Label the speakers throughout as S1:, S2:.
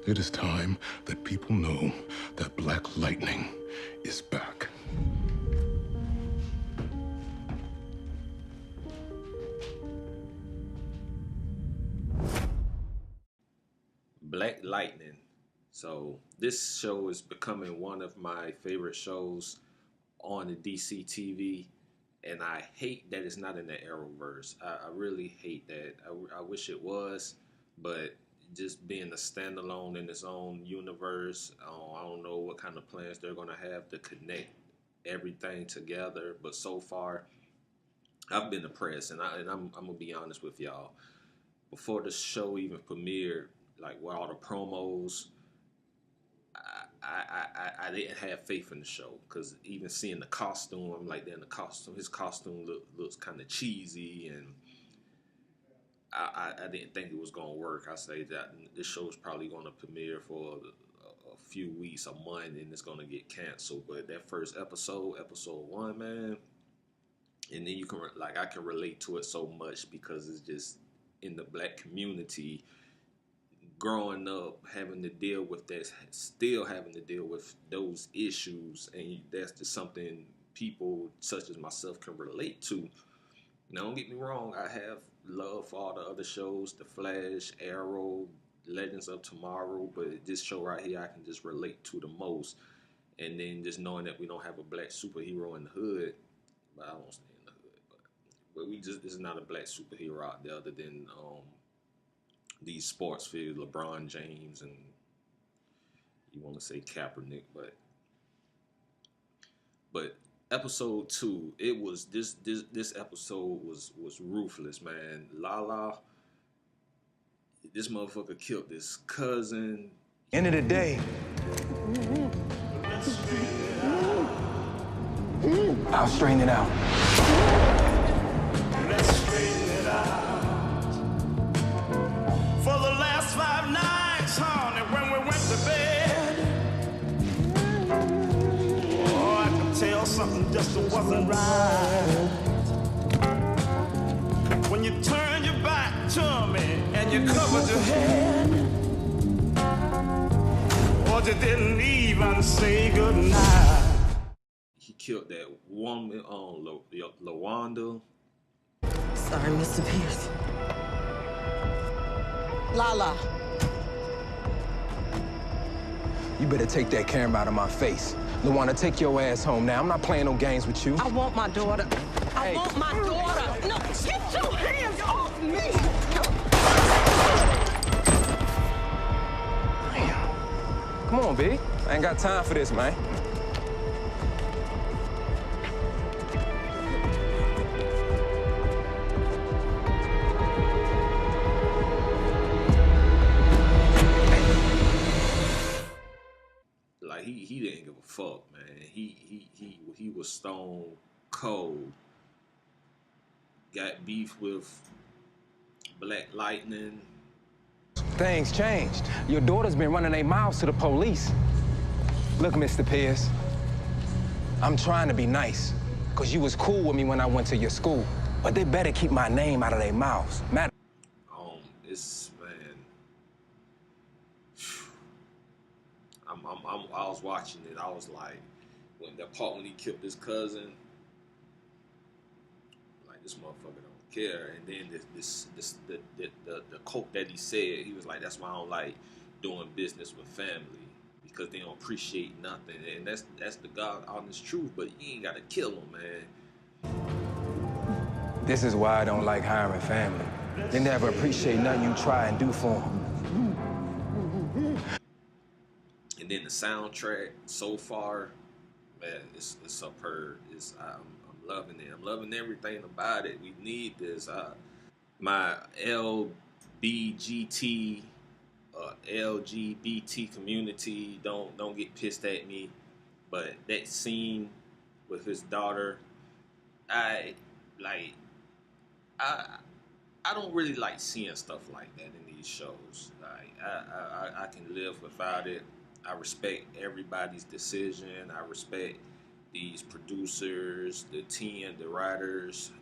S1: It is time that people know that Black Lightning is back.
S2: Black Lightning. So this show is becoming one of my favorite shows on the DC TV, and I hate that it's not in the Arrowverse. I really hate that. I wish it was, but just being a standalone in its own universe, I don't know what kind of plans they're gonna have to connect everything together. But so far, I've been impressed, and I'm gonna be honest with y'all. Before the show even premiered, like with all the promos, I didn't have faith in the show because even seeing the costume, I'm like, damn, his costume looks kind of cheesy, and I didn't think it was gonna work. I say that this show is probably gonna premiere for a few weeks, a month, and it's gonna get canceled. But that first episode 1, man, and then you can I can relate to it so much because it's just in the black community. Growing up, having to deal with that, still having to deal with those issues, and that's just something people such as myself can relate to. Now, don't get me wrong, I have love for all the other shows, The Flash, Arrow, Legends of Tomorrow, but this show right here, I can just relate to the most. And then just knowing that we don't have a black superhero in the hood, but I won't stay in the hood, but this is not a black superhero out there other than these sports figures, LeBron James, and you want to say Kaepernick, but episode 2, it was this episode was ruthless, man. Lala, this motherfucker killed this cousin.
S3: End of the day, I'll straighten it out.
S4: Let's straighten it out. For the last 5 nights, honey, when we went to bed, oh, I could tell something just wasn't right. When you turned your back to me and you covered your head, or you didn't even say goodnight.
S2: He killed that woman on LaWanda.
S5: Sorry, Mr. Pierce. Lala.
S3: You better take that camera out of my face. LaWanda, take your ass home now. I'm not playing no games with you.
S5: I want my daughter. I want my daughter. No, get your hands off me.
S3: Damn. Come on, B. I ain't got time for this, man.
S2: He didn't give a fuck, man. He was stone cold. Got beef with Black Lightning.
S3: Things changed. Your daughter's been running their mouths to the police. Look, Mr. Pierce, I'm trying to be nice, because you was cool with me when I went to your school. But they better keep my name out of their mouths.
S2: This man. I was watching it. I was like, when he killed his cousin, like, this motherfucker don't care. And then the quote that he said, he was like, that's why I don't like doing business with family, because they don't appreciate nothing. And that's the God honest truth. But you ain't gotta kill them, man.
S3: This is why I don't like hiring family. They never appreciate nothing you try and do for them.
S2: And then the soundtrack so far, man, it's superb. I'm loving it. I'm loving everything about it. We need this. My LGBT community don't get pissed at me, but that scene with his daughter, I don't really like seeing stuff like that in these shows. Like, I can live without it. I respect everybody's decision. I respect these producers, the team, the writers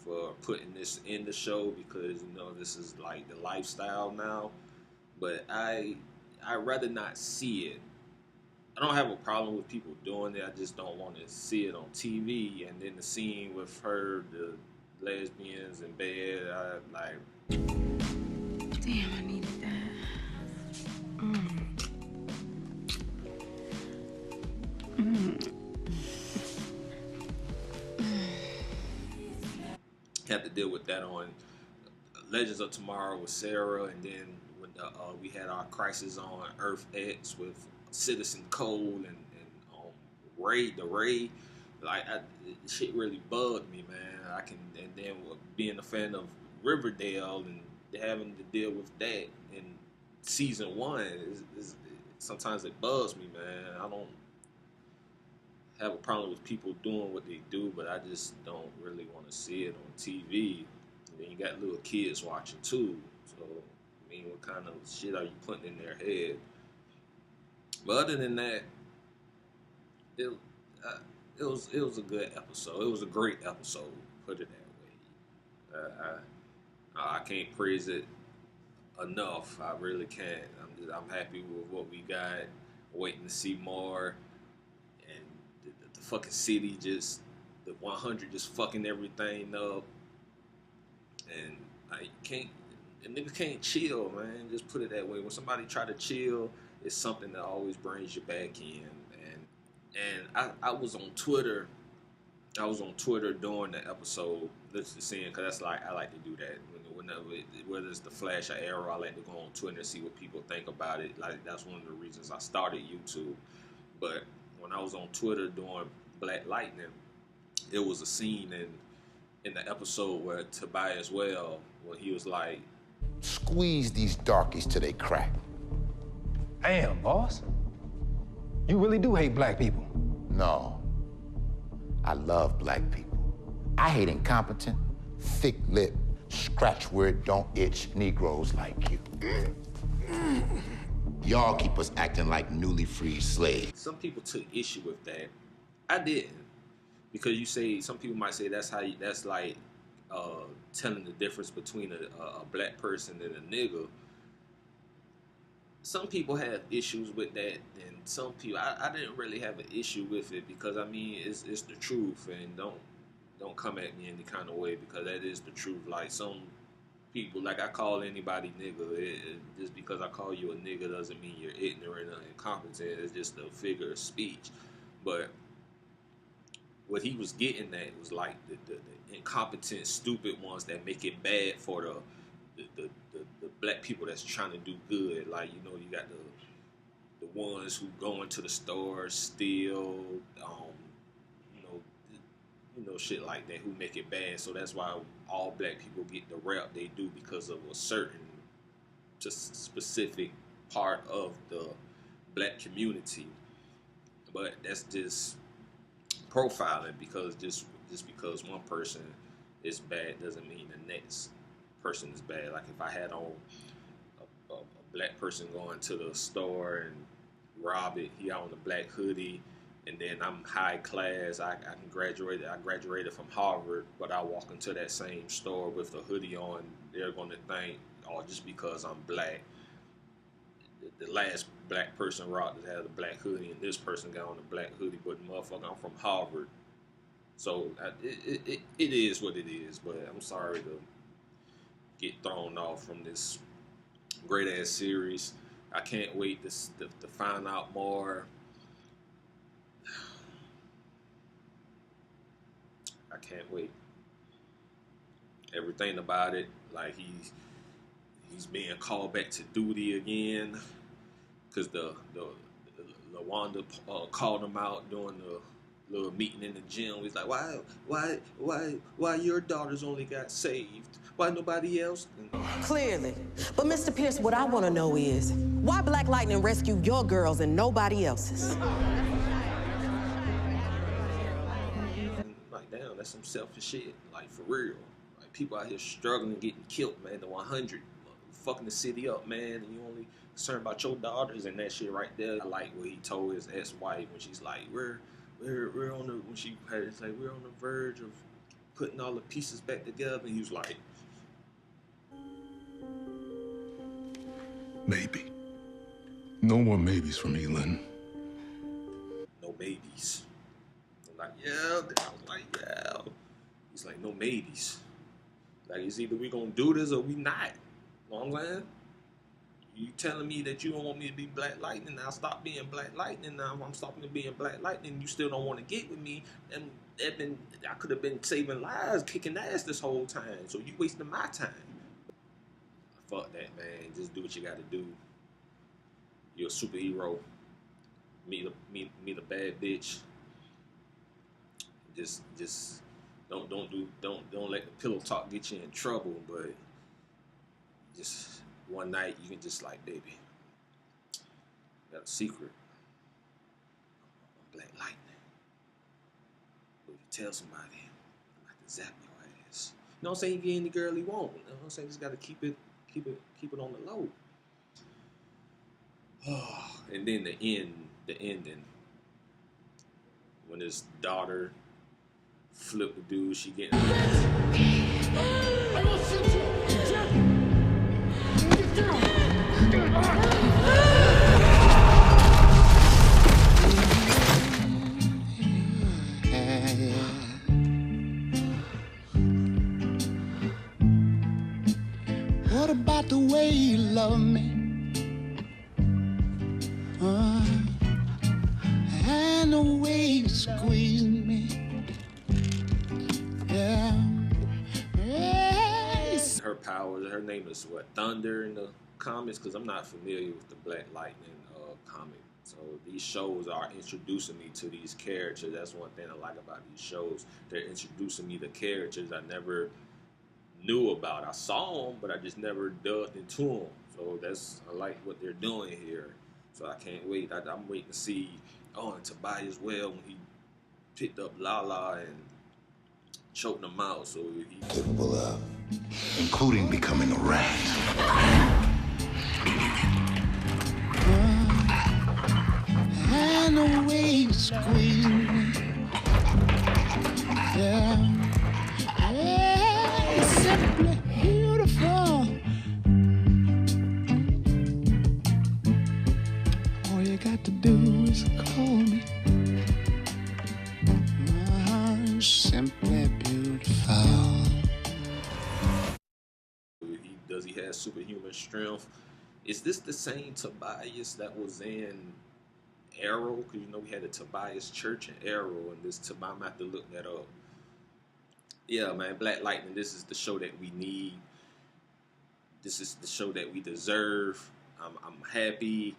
S2: for putting this in the show, because this is like the lifestyle now. But I I'd rather not see it. I don't have a problem with people doing it. I just don't want to see it on TV. And then the scene with her, the lesbians in bed, I like.
S5: Damn, I needed that.
S2: Have to deal with that on Legends of Tomorrow with Sarah, and then when we had our crisis on Earth X with Citizen Cole and Ray, like shit really bugged me, man. And then being a fan of Riverdale and having to deal with that in season 1 is sometimes it bugs me, man. I don't have a problem with people doing what they do, but I just don't really want to see it on TV. And then you got little kids watching too, so I mean, what kind of shit are you putting in their head? But other than that, it was a good episode. It was a great episode, put it that way. I can't praise it enough. I really can't. I'm happy with what we got. Waiting to see more. And the fucking city just, the 100 just fucking everything up. And niggas can't chill, man. Just put it that way. When somebody try to chill, it's something that always brings you back in. And I was on Twitter. I was on Twitter during the episode, just seeing, because that's like, I like to do that. Whether it's the Flash or Arrow, I like to go on Twitter and see what people think about it. Like, that's one of the reasons I started YouTube. But when I was on Twitter doing Black Lightning, it was a scene in the episode where Tobias Well, when he was like,
S6: squeeze these darkies till they crack.
S3: Damn, boss. You really do hate black people.
S6: No. I love black people. I hate incompetent, thick-lipped, scratch where it don't itch Negroes like you. Y'all keep us acting like newly freed slaves.
S2: Some people took issue with that. I didn't. Because you say, some people might say that's like telling the difference between a black person and a nigga. Some people have issues with that, and some people, I didn't really have an issue with it, because I mean, it's the truth, and don't come at me any kind of way, because that is the truth. Like, some people, like, I call anybody nigga. Just because I call you a nigga doesn't mean you're ignorant or incompetent. It's just a figure of speech. But what he was getting at was like the incompetent, stupid ones that make it bad for the black people that's trying to do good. Like, you know, you got the ones who go into the stores, steal, you know, shit like that, who make it bad. So that's why all black people get the rap they do, because of a certain, just specific part of the black community. But that's just profiling, because just because one person is bad doesn't mean the next person is bad. Like, if I had on a black person going to the store and rob it, he on a black hoodie, and then I'm high class, I graduated from Harvard, but I walk into that same store with the hoodie on, they're going to think, oh, just because I'm black, the last black person robbed that had a black hoodie, and this person got on a black hoodie, but motherfucker, I'm from Harvard. So it is what it is, but I'm sorry to get thrown off from this great ass series. I can't wait to find out more. I can't wait. Everything about it, like he's being called back to duty again, because the LaWanda called him out during the little meeting in the gym. He's like, why your daughters only got saved? Why nobody else?
S7: Clearly. But Mr. Pierce, what I want to know is, why Black Lightning rescued your girls and nobody else's?
S2: Like, damn, that's some selfish shit. Like, for real. Like, people out here struggling, getting killed, man. The 100 fucking the city up, man. And you only concerned about your daughters and that shit right there. I like what he told his ex-wife when she's like, we're on the, when she had it, like, we're on the verge of putting all the pieces back together. And he was like,
S1: No more maybes from Elin.
S2: No babies. I'm like, yeah. I was like, yeah. He's like, no maybes. Like, it's either we gonna do this or we not. You know what I'm saying? You telling me that you don't want me to be Black Lightning, I'll stop being Black Lightning. Now if I'm stopping being Black Lightning, you still don't want to get with me. And I could have been saving lives, kicking ass this whole time. So you wasting my time. Fuck that, man. Just do what you gotta do. You're a superhero. Meet a bad bitch. Just don't let the pillow talk get you in trouble. But just one night you can just like, baby, got a secret. I'm Black Lightning. But if you tell somebody, I'm about to zap your ass. You know what I'm saying? You get any girl he want. You know what I'm saying? Just gotta keep it on the low. And then the ending. When his daughter flipped the dude, she getting
S8: What about the way you love me? And the way you squeeze me. Yeah.
S2: her powers. Her name is what? Thunder in the comics, because I'm not familiar with the Black Lightning comic. So these shows are introducing me to these characters. That's one thing I like about these shows. They're introducing me to characters I never knew about. I saw them, but I just never delved into them. So I like what they're doing here. So I can't wait. I'm waiting to see, and Tobias Well, when he picked up Lala and choked him out. So he
S6: Capable of, including becoming a rat.
S8: And the way you squeeze me. Yeah. It's simply beautiful. All you got to do is call me. Simply beautiful.
S2: Does he have superhuman strength? Is this the same Tobias that was in Arrow? Because you know we had a Tobias Church in Arrow, and this Tobias, I'm gonna have to look that up. Yeah, man, Black Lightning, this is the show that we need. This is the show that we deserve. I'm happy.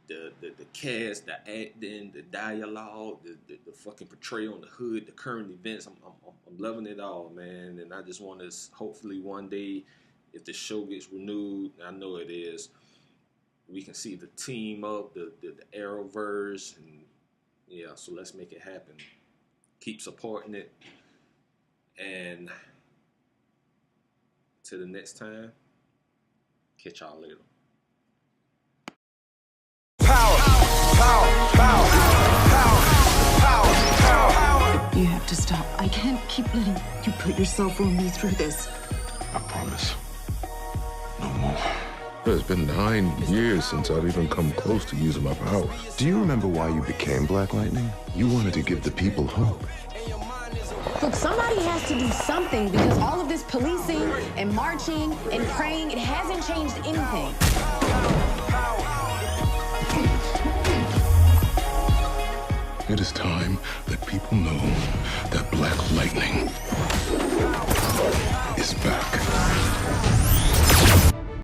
S2: The cast, the acting, the dialogue, the fucking portrayal on the hood, the current events. I'm loving it all, man. And I just want to hopefully one day, if the show gets renewed, I know it is, we can see the team up, the Arrowverse, and yeah. So let's make it happen. Keep supporting it, and till the next time, catch y'all later.
S9: You have to stop. I can't keep letting you put yourself or me through this.
S1: I promise. No more. It's been 9 years since I've even come close to using my powers.
S10: Do you remember why you became Black Lightning? You wanted to give the people hope.
S11: Look, somebody has to do something, because all of this policing and marching and praying, it hasn't changed anything.
S1: It is time that people know that Black Lightning